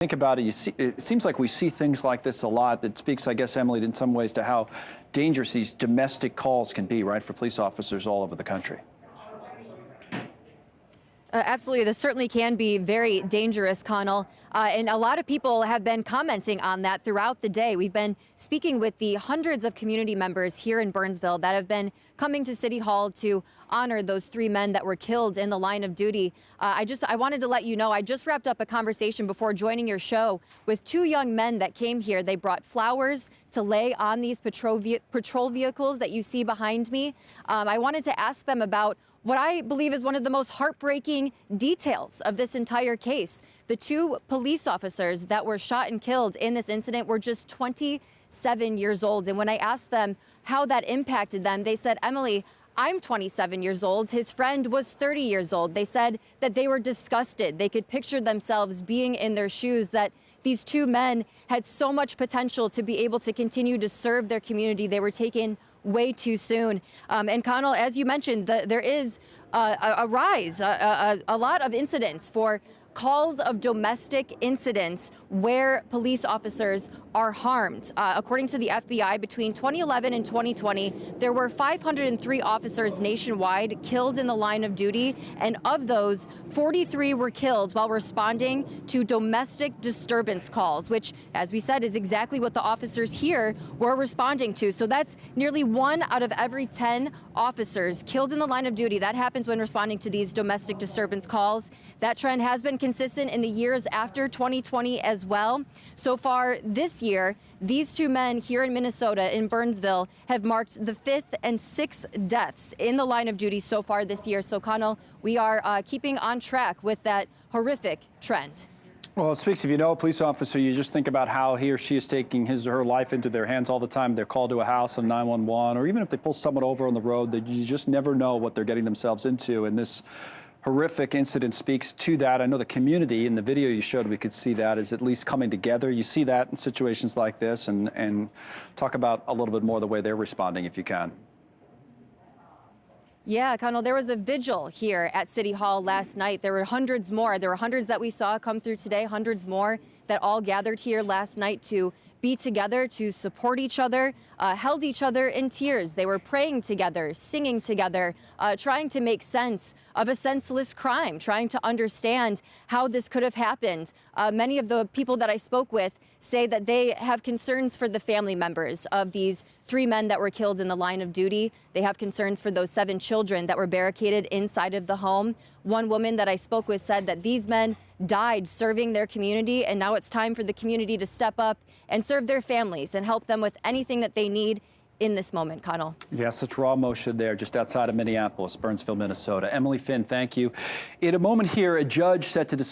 Think about it, it seems like we see things like this a lot. It speaks, I guess, Emily, in some ways to how dangerous these domestic calls can be, right, for police officers all over the country. Absolutely. This certainly can be very dangerous, Connell. And a lot of people have been commenting on that throughout the day. We've been speaking with the hundreds of community members here in Burnsville that have been coming to City Hall to honor those 3 men that were killed in the line of duty. I wanted to let you know, I just wrapped up a conversation before joining your show with 2 young men that came here. They brought flowers to lay on these patrol vehicles that you see behind me. I wanted to ask them about what I believe is one of the most heartbreaking details of this entire case. The 2 police officers that were shot and killed in this incident were just 27 years old. And when I asked them how that impacted them, they said, Emily, I'm 27 years old. His friend was 30 years old. They said that they were disgusted. They could picture themselves being in their shoes, that these 2 men had so much potential to be able to continue to serve their community. They were taken way too soon. And Connell, as you mentioned, there is a rise, a lot of incidents for calls of domestic incidents where police officers are harmed. According to the FBI, between 2011 and 2020, there were 503 officers nationwide killed in the line of duty, and of those, 43 were killed while responding to domestic disturbance calls, which, as we said, is exactly what the officers here were responding to. So that's nearly 1 out of every 10 officers killed in the line of duty. That happens when responding to these domestic disturbance calls. That trend has been consistent in the years after 2020 as well. So far this year, these 2 men here in Minnesota, in Burnsville, have marked the 5th and 6th deaths in the line of duty so far this year. So, Connell, we are keeping on track with that horrific trend. Well, it speaks, if you know a police officer, you just think about how he or she is taking his or her life into their hands all the time. They're called to a house on 911, or even if they pull someone over on the road, that you just never know what they're getting themselves into. And this horrific incident speaks to that. I know the community, in the video you showed, we could see that, is at least coming together. You see that in situations like this, and talk about a little bit more the way they're responding, if you can. Yeah, Connell, there was a vigil here at City Hall last night. There were hundreds more. There were hundreds that we saw come through today, hundreds more that all gathered here last night to be together, to support each other, held each other in tears. They were praying together, singing together, trying to make sense of a senseless crime, trying to understand how this could have happened. Many of the people that I spoke with say that they have concerns for the family members of these 3 men that were killed in the line of duty. They have concerns for those 7 children that were barricaded inside of the home. One woman that I spoke with said that these men died serving their community, and now it's time for the community to step up and serve their families and help them with anything that they need in this moment, Connell. Yes, it's raw emotion there, just outside of Minneapolis, Burnsville, Minnesota. Emily Finn, thank you. In a moment here, a judge set to decide